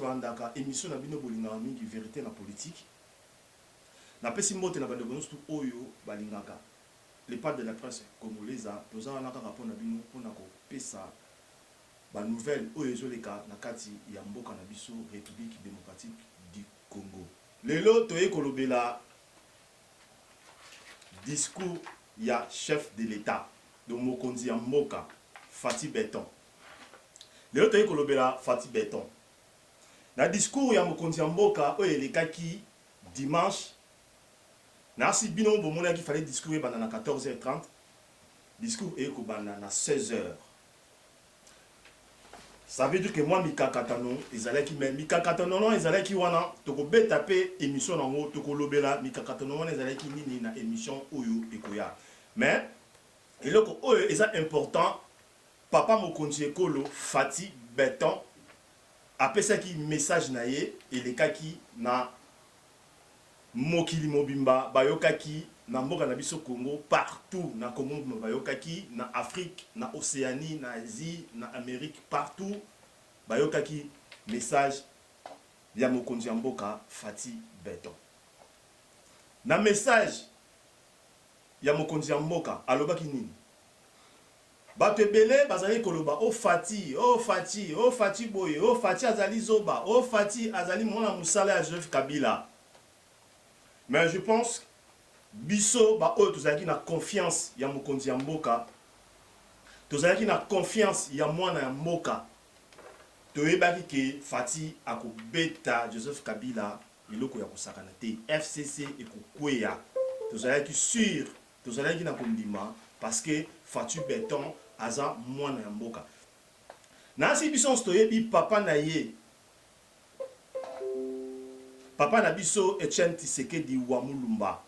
bandaka émission na bino bolinga mingi vérité na politique. Na pesi mbote na bande bonus tout oyo balingaka. Les parts de la presse congolaise, nous avons un rapport na bino pour na ko pesa ba nouvelle oyo ezoleka na kati ya mboka na biso République démocratique du Congo. Lelo toye kolobela discours ya chef de l'État de mokonzi ya mboka Fati Beton. Lelo toye kolobela Fati Beton. Na discours ya mokonzi ya mboka oyo elekaki dimanche. Nasi bino bomona qu'il fallait discours à 14h30. Discours est à 16h. Ça veut dire que moi, Mika Katano, ils allaient qui même Mika Katano, ils allaient qui wana, toko betaper émission en haut, toko lobela, Mika Katano, ils allaient qui ni na émission oyo ekoya. Mais, et là, oyo, c'est important, papa mokonzi ekolo, Fati Beton, après ça qui message naie, et les cas qui na mokili mobimba bayokaki na mboka na biso Congo partout na Congo bayokaki na Afrique na Océanie na Asie na Amérique partout bayokaki message ya mokonzi ya mboka Fati Beton. Na message ya mokonzi ya mboka alobaki nini? Bato ebele bazali koloba o Fati boye, o Fati azali zoba, o Fati azali mwana musala ya Joseph Kabila. Mais je pense biso ba oyo tozalaki na confiance ya mokonzi ya mboka, tozalaki na confiance ya mwana ya mboka, toyebaki ke Fati akobeta Joseph Kabila iloko ya kosakana te, FCC ekokweya, tozalaki sûr, tozalaki na kondima parce que Fati Beton aza mwana ya mboka. Nasi biso toyebi papa na ye, papa na biso Etienne Tshisekedi wa Mulumba.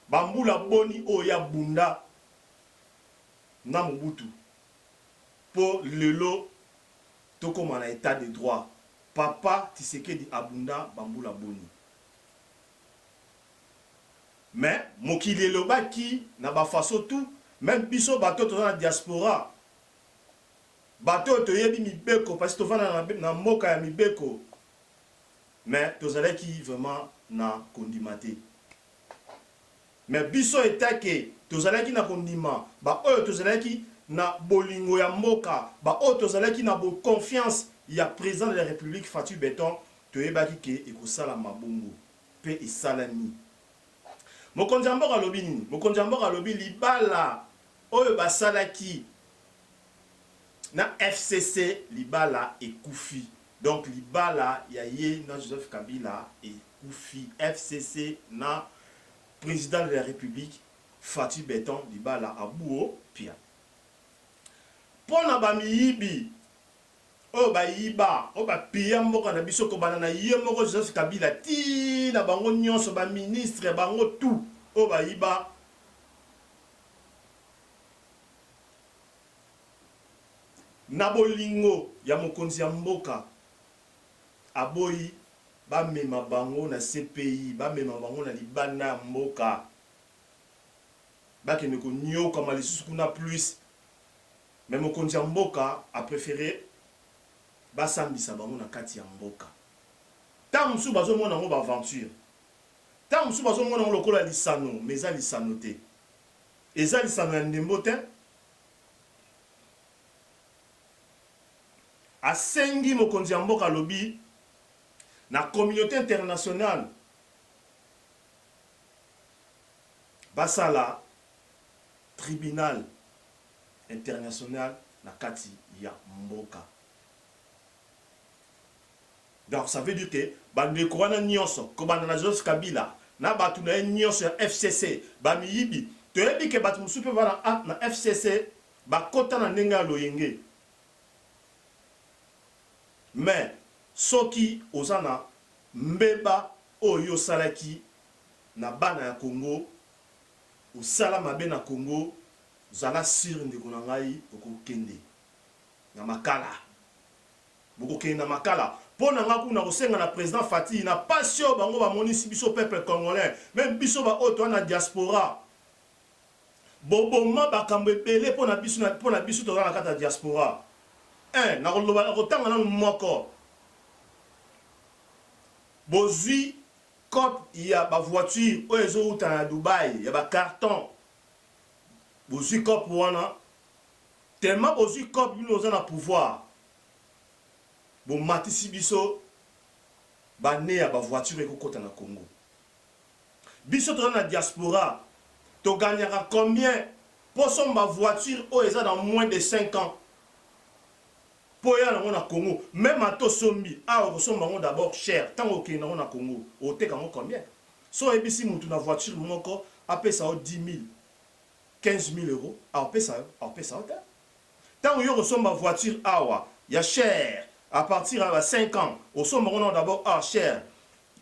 Bambula boni oya bunda na Mobutu. Pour lelo toko mana état de droit. Papa Tshisekedi abunda bambula boni. Mais mokili elobaki na ba faso tout, même biso bato to na diaspora. Bato to yebi mibeko parce que to vana na mboka ya mibeko. Mais tous allez qui vraiment na kondimate. Mais biso etake tous allez qui na kondima ba eux tous allez qui na bolingo ya mboka ba eux tous allez qui na bo confiance ya président de la République Fati Beton to ebaki ke ekosala mabongo pe esalami. Mokonzi ya mboka lobi nini? Mokonzi ya mboka lobi libala oyo basalaki na FCC libala ekufi. Donc, Libala, Yaye, na Joseph Kabila et Koufi, FCC, na président de la République, Fati Beton, Libala, Abouo, Pia. Pour na bamiyibi, ba yiba, ba pia mboka na biso ko banana yemoko Joseph Kabila, ti na bango nyonso ba ministre, bango tout, ba yiba. Na bolingo ya mokonzi ya mboka aboyi ba mema bango na CPI, ba mema bango na libanda mboka. Ba ke neko nyoka malisusu kuna plus. Mais mokonzi ya mboka a préféré ba sambisa bango na kati ya mboka. Ta musu bazo mona ngo ba aventure. Ta musu bazo mona ngo lokola lisano, meza lisano te. Eza lisano ya ndembo te. Asengi mokonzi ya mboka lobi na communauté internationale basala tribunal international na kati ya mboka. Donc ça veut dire que bandeko wana nyonso ko banda na Joseph Kabila na batu na nyonso ya FCC bamiyibi toyebi ke batu musupe bana na FCC bakota na ndenge ya loyenge. Mais soki ozana mbeba oyo salaki na bana ya Congo osala mabe na Congo zala sur ndeko na ngai okokende na makala bokokende na makala pona nga kuna kosenga na président Fati na passion bango ba monisi biso peuple congolais même biso ba oto na diaspora boboma bakambo ebele pona biso to na kata diaspora na koloba kotanga na moko bozui cop ya ba voiture o ezo uta na Dubaï ya ba carton bozui cop wana tellement bozui cop bino oza na pouvoir bo matisi biso ba ne ya ba voiture ekokota na Congo biso to na diaspora to gagnera combien pour son ba voiture o eza dans moins de 5 ans pour y aller na Congo même à to sombi a o somba ngo d'abord cher tant OK na Congo o te kango combien so ebisi mutu na voiture moko apesa o 10 000 15 000 euros a pesa o tant yo somba voiture awa ya cher à partir à 5 ans au somba ngo d'abord cher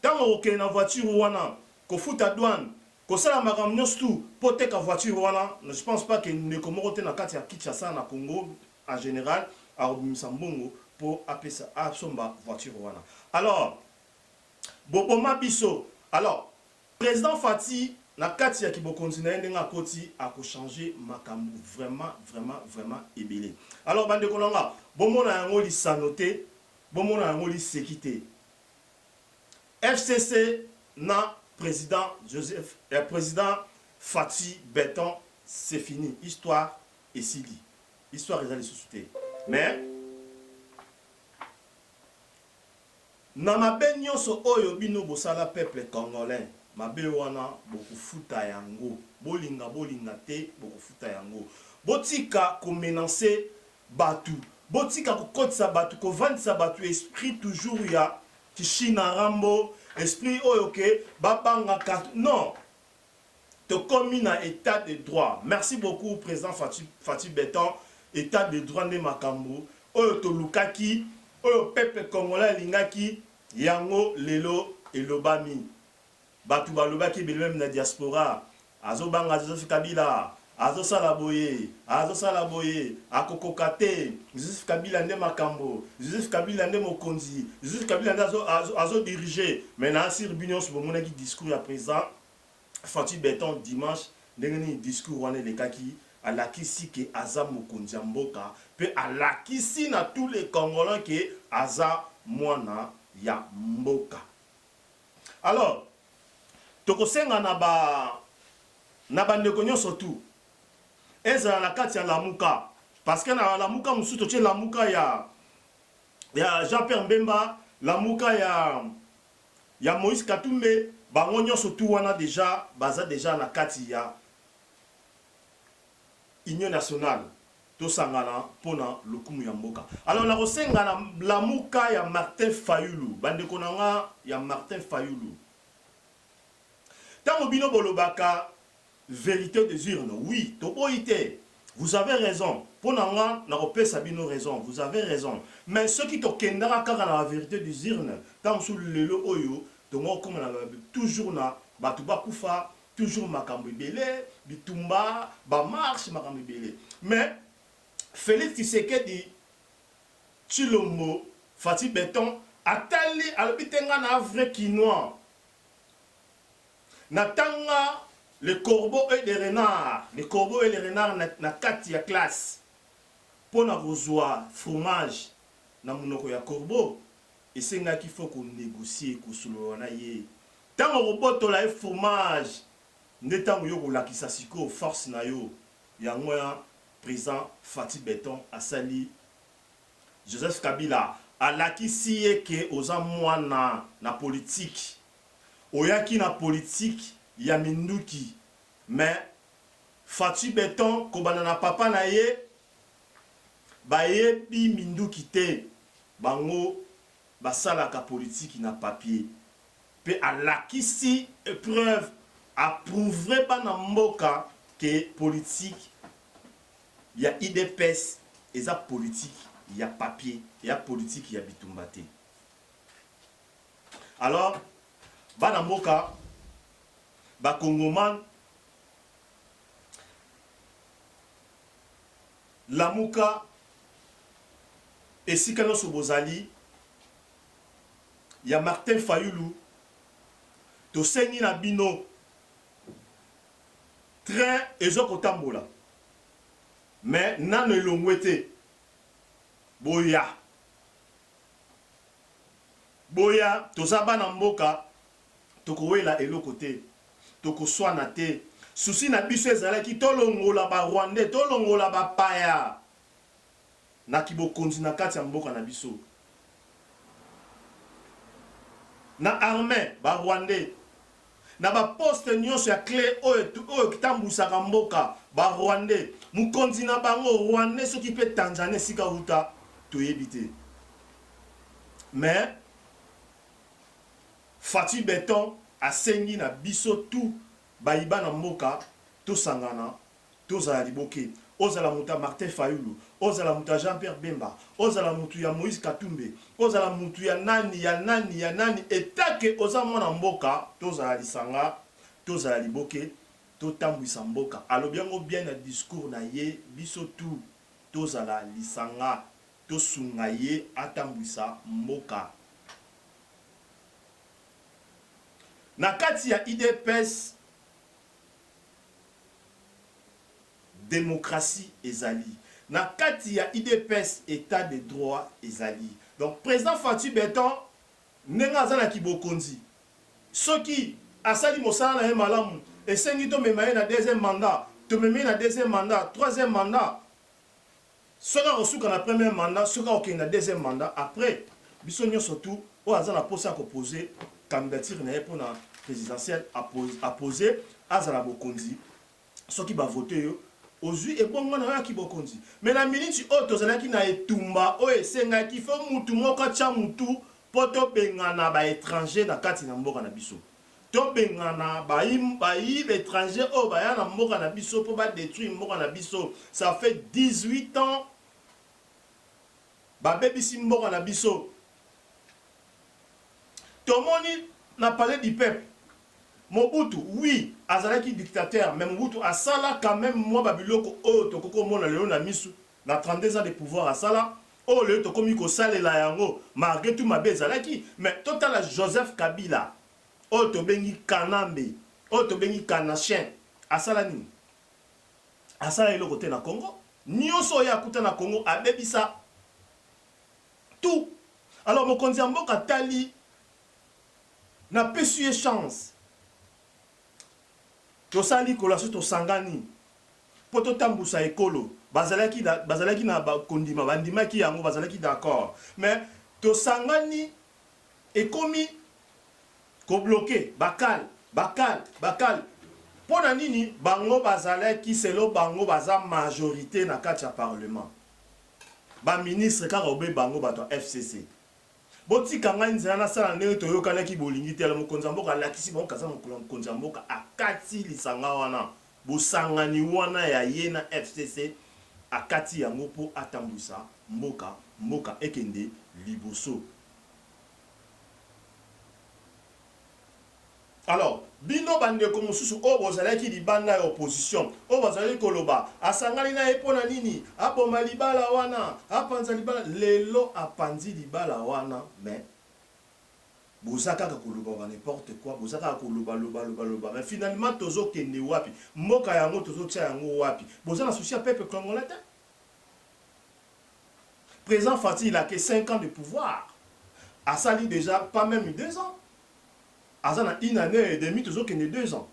tant OK na voiture wana ko futa douane ko sala makambo nyonso tu po teka voiture wana je pense pas que ne komorote na kati ya Kinshasa na Congo en général à Mbongo pour appeler ça à somba voiture wana. Alors Boboma biso alors président Fati na kati ya kibo continuer ndenga koti a ko changer makambo vraiment ebelé. Alors bande kolanga bomona yango li sanoté bomona yango li sécurité FCC na président Joseph président Fati Béton c'est fini histoire et sidi histoire est allée société mais na mabe nyonso oyo bino bosala peuple congolais mabe wana bokufuta yango bolinga te bokufuta yango botika ko menacer batu botika ko kotisa batu ko vandisa batu esprit toujours ya kishina rambo esprit oyo ke babanga non te commis na état de droit merci beaucoup président Fati Béton état de droit de makambo oyo to lukaki oyo peuple congolais lingaki yango lelo elobami batu balobaki belem na diaspora azobanga Joseph Kabila azosala boye akokoka te Joseph Kabila nde makambo Joseph Kabila nde mokonzi Joseph Kabila nde azo diriger maintenant sur binions bomonaki discours à présent Fati Béton dimanche ndengeni discours wana lekaki alakisi ke aza mokonzi ya mboka pe alakisi na tous les Congolais ke aza mwana ya mboka. Alors tokosenga na bandeko nyonso tu ezala na kati ya lamuka parce que na lamuka musuto tie lamuka ya Jean-Pierre Mbemba lamuka ya Moïse Katumbe bango nyonso tu wana déjà baza déjà na kati ya Union nationale to sangana pona lokumu ya mboka. Alors na kosenga na lamuka ya Martin Fayulu bandeko nanga ya Martin Fayulu tango bino bolobaka vérité des urnes oui to boité vous avez raison pona nga na kopesa bino raison vous avez raison mais ceux qui to kendara kaka na la vérité des urnes tango sous lelo oyo dongo comme na toujours na batu bakufa toujours makambo ebele bitumba ba marche makambo ebele mais Félix Tshisekedi Tshilombo Fati Béton atali alobitenga na vrai quinois natanga le corbeau et les renards na kati ya classe pona kozwa fromage na munoko ya corbeau esengaki faut qu'on négocie kosolo na ye tango kobotola fromage nde tango yo kolakisa siko force na yo yango ya président Fati Béton asali Joseph Kabila alakisi ye ke oza mwana na politique oyaki na politique ya minduki mais Fati Béton kobana na papa na ye bayebi minduki te bango basalaka politique na papier pe alakisi épreuve approuvé bana mboka que politique il y a IDPS et ça politique il y a papier il y a politique il y a bitumbate. Alors bana mboka ba kongoman lamuka esika no sobozali ya Martin Fayulu to sengi na bino train ezokotambola mais nano elongwete boya boya tozaba na mboka tokowela eloko te tokoswana te susi na biso ezalaki tolongola ba Rwandais tolongola ba paya na kibokonzi na kati ya mboka na biso na armée ba Rwandais na ba poste nyonso ya clé oyo kitambusaka mboka ba Rwandais mukonzi na bango Rwandais soki pe Tanzanie sika uta toyebi te mais Fati Beton asengi na biso tout bayiba na mboka tosangana tozala liboke ozala muta Martin Fayulu ozala muta Jean-Pierre Bemba ozala mutu ya Moïse Katumbe ozala mutu ya nani etake oza mwana mboka tozala lisanga tozala liboke totambwisa mboka alobi yango bien na discours na ye biso tout tozala lisanga tosunga ye atambwisa mboka na kati ya IDPS démocratie ezali na kati ya IDPS état de droit ezali donc président Fati Beton nenga azana kibokonzi soki asali mosala na ye malamu esengi to memaye na deuxième mandat to memaye na deuxième mandat troisième mandat soka osuka na premier mandat soka okende na deuxième mandat après biso nyonso tout o azana posa ko poser candidature na ye pour na présidentielle a posé azala bokonzi soki ba voter yo ozui ebongo na ya kibokonzi mais na minute o tozalaki na etumba o esengaki fo mutu moko tia mutu po tobengana ba étranger na kati na mboka na biso tobengana bayi étranger o baya na mboka na biso po ba détruire mboka na biso ça fait 18 ans ba bebisi mboka na biso tomoni na palais du peuple Mobutu, oui, azalaki dictateur, mais Mobutu asala quand même moi babiloko o tokoko mona lelo na misu na 32 ans de pouvoir asala o le tokomi ko salela yango malgré tout mabe ezalaki mais total Joseph Kabila o to bengi Kanambe o to bengi Kanachien asala nini asala eloko te na Congo nyonso ya kuta na Congo abebisa tout alors mokonzi mboka tali na pesu chance tosali kolaso tosangani po totambusa ekolo bazalaki na bakondima bandimaki yango bazalaki d'accord mais tosangani ekomi ko bloquer bakal pona nini bango bazalaki selo bango baza majorité na kati ya parlement ba ministre kaka obe bango bato FCC botika ngai nzela na sala ndenge toyokanaki bolingi te mokonzi mboka alakisi bango kaza mokonzi mboka akati lisanga wana bosangani wana ya ye na FCC akati yango po atambwisa mboka ekende liboso. Alors bino bandeko mosusu o bozalaki libanda ya opposition o bazali koloba asangani na epona nini aboma libala wana apanza libala lelo apanzi libala wana mais bozaka koloba n'importe quoi bozaka koloba loba mais finalement tozo kende wapi mboka yango tozo tia yango wapi bozana souci à peuple congolais. Président Fati il a que 5 ans de pouvoir asali déjà pas même 2 ans. Azana une année et demie, toujours qu'il y a 2 ans.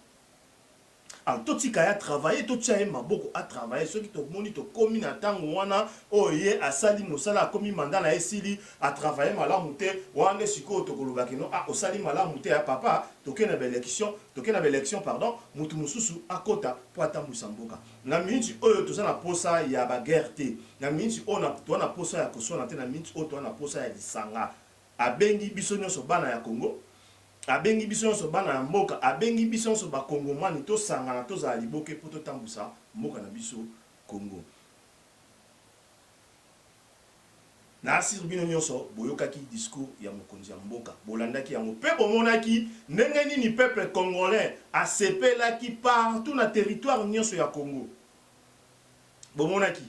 Alors, tout ce qui a travaillé, tout ce qui a travaillé, ceux qui ont moni, commis na tango wana, oye, a sali mosala, a commis mandat na esili, a travaillé malamute, wane siko tokolobaki no, a osali malamute a papa, toke na élection, pardon, mutu mususu a kota po atambusa mboka. Na minute oyo tozana posa ya ba guerre te. Na minute ona toana posa ya kosona te, na minute oyo toana posa ya lisanga. Abengi biso nyonso bana ya Congo. Abengi biso nyonso bana ya mboka abengi biso nyonso bakongomani tosangana tozala liboke po totambusa mboka na biso Congo. Na asir bino nyonso boyokaki discours ya mokonzi ya mboka bolandaki yango pe bomonaki ndenge nini peuple congolais asepelaki partout na territoire nyonso ya Congo. Bomonaki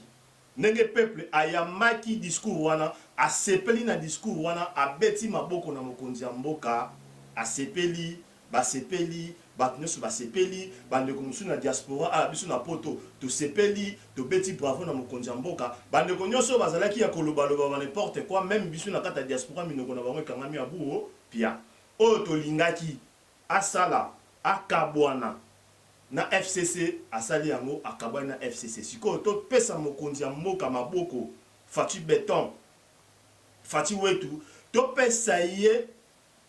ndenge peuple ayamaki discours wana asepeli na discours wana abeti maboko na mokonzi ya mboka asepeli basepeli bato nyonso basepeli bandeko mosusu na diaspora ala biso na poto tosepeli tobeti bravo na mokonzi ya mboka bandeko nyonso bazalaki ya kolobaloba ba n'importe quoi même biso na kata diaspora minoko na bango ekangami ya buo pia oyo tolingaki asala akabwana na FCC asali yango akabwana na FCC sikoyo topesa mokonzi ya mboka maboko Fati Beton Fati Wetu topesa ye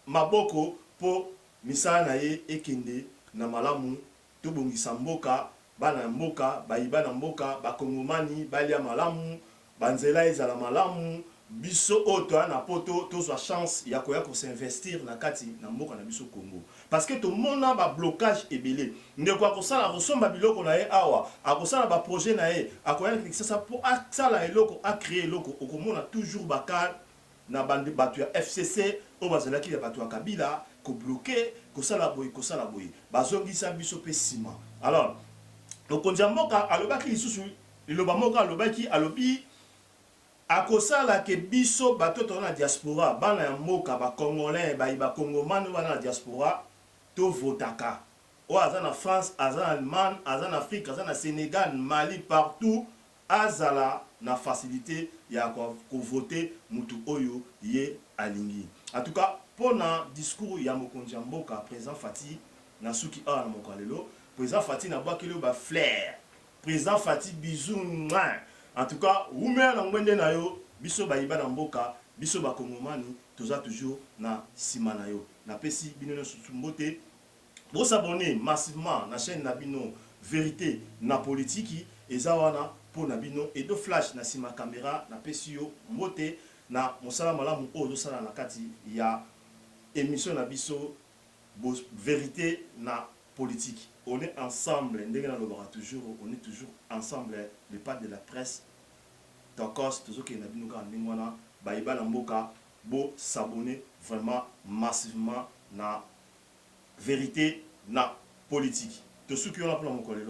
maboko po misala na ye ekende na malamu tobongisa mboka bana mboka bayiba na mboka bakongomani balia malamu banzela ezala malamu biso oto na poto tozwa chance ya koya ko s'investir na kati na mboka na biso Congo parce que to mona ba blocage ebele ndeko akosala kosomba biloko na ye awa akosala ba projet na ye akoya kisasa po asala eloko a créer eloko okomona toujours bakal na bande batu ya FCC o bazalaki ya batu ya Kabila ko bloquer ko sala boy bazongisa biso pe sima alors mokonzi ya mboka alobaki lisusu liloba moka alobaki alobi akosala ke biso bato to na diaspora bana ya mboka ba congolais ba congomani bana na diaspora to votaka o aza na France aza na Allemagne aza na Afrique aza na Sénégal Mali partout azala na facilité ya ko voter mutu oyo ye alingi en tout cas pour na discours ya mokonzi ya mboka président Fati na suki a na mokalelo président Fati na bakelo ba flair président Fati bisou en tout cas oumé na ngwende na yo biso bayiba na mboka biso ba kongomani toza toujours na sima na yo na pesi bino na sutumbote bo s'abonner massivement na chaîne na bino vérité na politique eza wana po na bino et de flash na sima caméra na pesi yo mbote na mosala malamu oyo sala na kati ya émission na biso vérité na politique. On est ensemble, on est toujours ensemble, le pas de la presse. Tokos, toujours qu'il y a des Baïba Namboka, beau s'abonner vraiment massivement na vérité na politique. Tout ce qui ont appelé mon collègue.